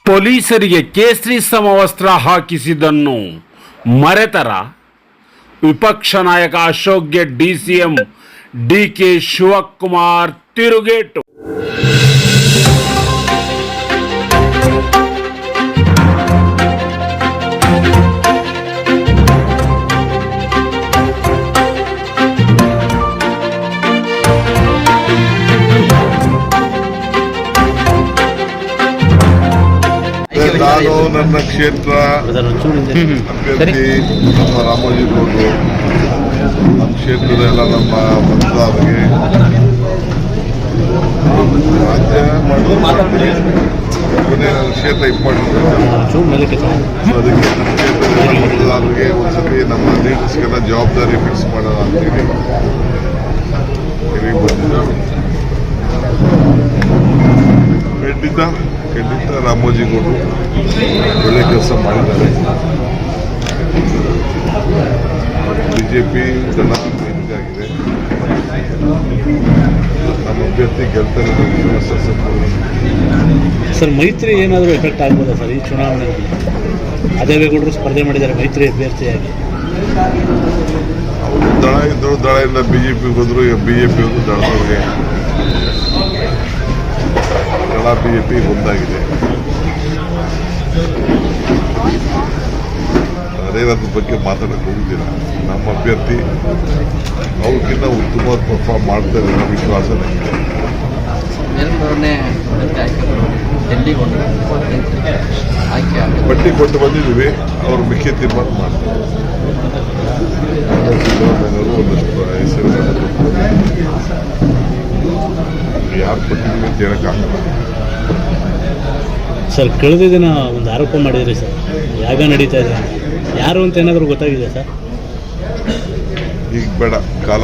ಪೊಲೀಸರಿಗೆ ಕೇಸರಿ ಸಮವಸ್ತ್ರ ಹಾಕಿಸಿದ್ದನ್ನು ಮರೆತರ ವಿಪಕ್ಷ ನಾಯಕ ಅಶೋಕ್ಗೆ ಡಿಸಿಎಂ ಡಿಕೆ ಶಿವಕುಮಾರ್ ತಿರುಗೇಟು. ನಾನು ನನ್ನ ಕ್ಷೇತ್ರ ಅಭ್ಯರ್ಥಿ ನಮ್ಮ ರಾಮೋಜಿ ಗೌಡರು, ನಮ್ಮ ಕ್ಷೇತ್ರದ ಎಲ್ಲ ನಮ್ಮ ಮತದಾರರಿಗೆ ರಾಜ್ಯ ಮಾಡ್ತೀನಿ. ನನ್ನ ಕ್ಷೇತ್ರ ಇಂಪಾರ್ಟೆಂಟ್, ಅದಕ್ಕೆ ನಮ್ಮ ಕ್ಷೇತ್ರದ ಎಲ್ಲ ಮತದಾರರಿಗೆ ಒಂದ್ಸತಿ ನಮ್ಮ ಲೀಡರ್ಸ್ಗೆಲ್ಲ ಜವಾಬ್ದಾರಿ ಫಿಕ್ಸ್ ಮಾಡೋಣ ಅಂತೇಳಿ ಬಂದಿದ್ದಾರೆ. ಖಂಡಿತ ರಾಮೋಜಿ ಗೌಡರು ಒಳ್ಳೆ ಕೆಲಸ ಮಾಡಿದ್ದಾರೆ. ಬಿಜೆಪಿ ಜನ ಆಗಿದೆ, ನಮ್ಮ ಅಭ್ಯರ್ಥಿ ಗೆಲ್ತಾರೆ. ಸರ್, ಮೈತ್ರಿ ಏನಾದರೂ ಎಫೆಕ್ಟ್ ಆಗ್ಬೋದಾ ಸರ್ ಈ ಚುನಾವಣೆಯಲ್ಲಿ? ದೇವೇಗೌಡರು ಸ್ಪರ್ಧೆ ಮಾಡಿದ್ದಾರೆ ಮೈತ್ರಿ ಅಭ್ಯರ್ಥಿಯಾಗಿ. ಅವರು ದಳ ಇದ್ದರು, ದಳ ಇಲ್ಲ, ಬಿಜೆಪಿಗೆ ಹೋದ್ರು, ಬಿಜೆಪಿ ಹೋದ್ರು, ದಳದವ್ರಿಗೆ ದಳ ಬಿಜೆಪಿ ಒಂದಾಗಿದೆ. ಅದೇನದ್ರ ಬಗ್ಗೆ ಮಾತಾಡಕ್ಕೆ ಹೋಗಿದ್ದೀರ. ನಮ್ಮ ಅಭ್ಯರ್ಥಿ ಅವ್ರಿಗಿಂತ ಉತ್ತಮವಾದ ಪರ್ಫಾರ್ಮ್ ಮಾಡ್ತಾರೆ ಅನ್ನೋ ವಿಶ್ವಾಸ ನನಗಿದೆ. ಪಟ್ಟಿ ಕೊಟ್ಟು ಬಂದಿದ್ದೀವಿ, ಅವ್ರು ಮುಖ್ಯ ತೀರ್ಮಾನ ಮಾಡ್ತಾರೆ. ಒಂದಷ್ಟು ಹೆಸರು ಯಾರು ಪಟ್ಟಿದ್ದೀವಿ ಅಂತ ಹೇಳಕ್ಕಾಗಲ್ಲ. ಸರ್, ಕಳೆದ ದಿನ ಒಂದು ಆರೋಪ ಮಾಡಿದ್ರಿ ಸರ್, ಯಾಗ ನಡೀತಾ ಇದೆ, ಯಾರು ಅಂತ ಏನಾದರೂ ಗೊತ್ತಾಗಿದೆ ಸರ್? ಈಗ ಬೇಡ, ಕಾಲ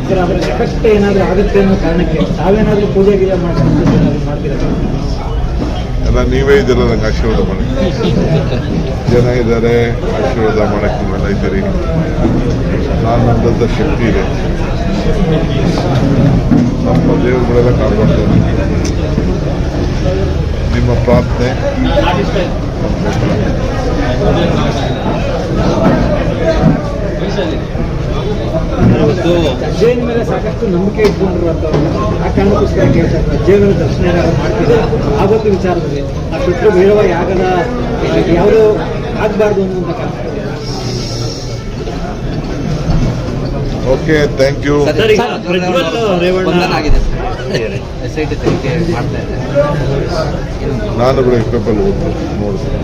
ಸರ್, ಅದರ ಎಫೆಕ್ಟ್ ಏನಾದರೂ ಆಗುತ್ತೆ ಅನ್ನೋ ಕಾರಣಕ್ಕೆ ತಾವೇನಾದರೂ ಪೂಜೆ ಗೀಜೆ ಮಾಡ್ತೀರಾ? ಎಲ್ಲ ನೀವೇ ಇದ್ದೀರ, ನಂಗೆ ಆಶೀರ್ವಾದ ಮಾಡಿ. ಜನ ಇದ್ದಾರೆ, ಆಶೀರ್ವಾದ ಮಾಡಕ್ಕೆ ನೀವೆಲ್ಲ ಇದ್ದೀರಿ. ನಾನು ನನ್ನಂಥ ಶಕ್ತಿ ಇದೆ, ನಮ್ಮ ದೇವರುಗಳೆಲ್ಲ ಕಾಪಾಡ್ತೇನೆ. ನಿಮ್ಮ ಪ್ರಾರ್ಥನೆ ಅಜ್ಜಯ್ಯನ ಮೇಲೆ ಸಾಕಷ್ಟು ನಂಬಿಕೆ ಇಟ್ಕೊಂಡಿರುವಂಥವ್ರು, ಆ ಕಾರಣಕ್ಕೋಸ್ಕರ ಕೇಳ್ತಾರೆ ಅಜ್ಜಯ್ಯನ ದರ್ಶನ ಏನಾದ್ರು ಮಾಡ್ತಿದೆ ಆಗೋದು ವಿಚಾರದಲ್ಲಿ ಆ ಶುಕ್ರ ಭೈರವ ಯಾಗದ ಯಾವುದೋ ಆಗಬಾರ್ದು ಅನ್ನುವಂಥ ಕಾರಣ. Okay, thank you. ನಾನು ಕೂಡ ಪೇಪರ್ ನೋಡ್ತೀನಿ.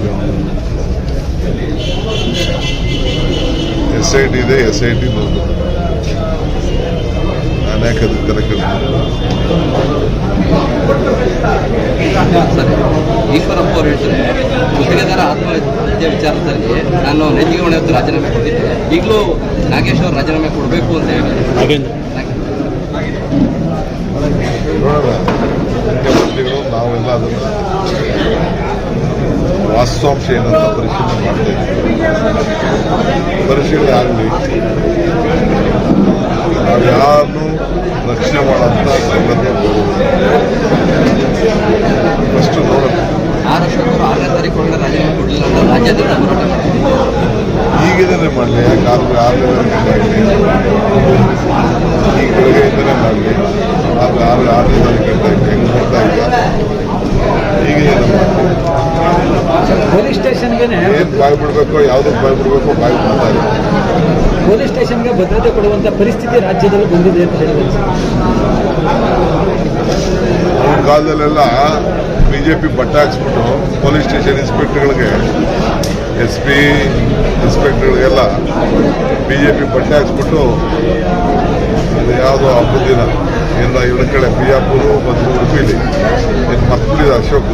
SIT ಇದೆ, SIT ನೋಡ್ಬೇಕು. ನಾನು ಯಾಕೆ ಅದಕ್ಕೆ ತಲೆ ಈಶ್ವರಪ್ಪ ಅವರು ಹೇಳ್ತಾರೆ, ಗುತ್ತಿಗೆದಾರ ಆತ್ಮಹತ್ಯೆ ವಿಚಾರದಲ್ಲಿ ನಾನು ನೈತಿಕ ಹೊಣೆ ಹೊತ್ತು ರಾಜೀನಾಮೆ ಕೊಟ್ಟಿದ್ದೆ, ಈಗಲೂ ನಾಗೇಶ್ ಅವರು ರಾಜೀನಾಮೆ ಕೊಡಬೇಕು ಅಂತ ಹೇಳಿ ನೋಡೋಣ. ಮುಖ್ಯಮಂತ್ರಿಗಳು ನಾವೆಲ್ಲ ಅದನ್ನು ವಾಸ್ತವಾಂಶ ಏನಂತ ಪರಿಶೀಲನೆ ಮಾಡ್ತಾ ಇದ್ದೀವಿ. ಪರಿಶೀಲನೆ ಆಗಲಿ, ನಾವು ಯಾರನ್ನೂ ರಕ್ಷಣೆ ಮಾಡೋಂಥ ಸಂಗತಿ ಫಸ್ಟ್ ನೋಡೋಣ. 6ನೇ ತಾರೀಕು ಒಳಗೆ ರಾಜೀನಾಮೆ ಕೊಡಲಿಲ್ಲ ಅಂತ ರಾಜ್ಯಾದ್ಯಂತ ಹೋರಾಟ ಮಾಡ್ತೀವಿ. ಈಗಿಂದಲೇ ಮಾಡಲಿ, ಯಾಕೆ 6ನೇ ತಾರೀಕಿಂದಾಗಲಿ, ಈಗ ಬೆಳಗ್ಗೆಯಿಂದಲೇ ಮಾಡಲಿ. 6ನೇ ತಾರೀಕಿಂದ ಹೆಂಗೆ ಮಾಡ್ತಾ ಇಲ್ಲ, ಈಗಿಂದಲೇ ಮಾಡಲಿ. ಪೊಲೀಸ್ ಸ್ಟೇಷನ್ಗೆ ಏನು ಬಾಯಿ ಬಿಡಬೇಕು, ಯಾವುದಕ್ಕೆ ಬಾಯಿ ಬಿಡಬೇಕು, ಬಾಯಿ ಮಾಡ್ತಾ ಇಲ್ಲ. ಪೊಲೀಸ್ ಸ್ಟೇಷನ್ಗೆ ಭದ್ರತೆ ಕೊಡುವಂಥ ಪರಿಸ್ಥಿತಿ ರಾಜ್ಯದಲ್ಲಿ ಬಂದಿದೆ ಅಂತ ಹೇಳಿದ್ರು. ಅವ್ರ ಕಾಲದಲ್ಲೆಲ್ಲ ಬಿಜೆಪಿ ಬಟ್ಟೆ ಹಾಕ್ಸ್ಬಿಟ್ಟು ಪೊಲೀಸ್ ಸ್ಟೇಷನ್ ಇನ್ಸ್ಪೆಕ್ಟರ್ಗಳಿಗೆ, SP ಇನ್ಸ್ಪೆಕ್ಟರ್ಗಳಿಗೆಲ್ಲ ಬಿಜೆಪಿ ಬಟ್ಟೆ ಹಾಕ್ಸ್ಬಿಟ್ಟು ಅದು ಯಾವುದೋ ಹಬ್ಬದ ದಿನ ಎಲ್ಲ ಇವಳ ಕಡೆ ಬಿಜಾಪುರ ಮತ್ತು ಉಡುಪಿಲಿ ಏನು ಮಕ್ಕಳಿದೆ ಅಶೋಕ್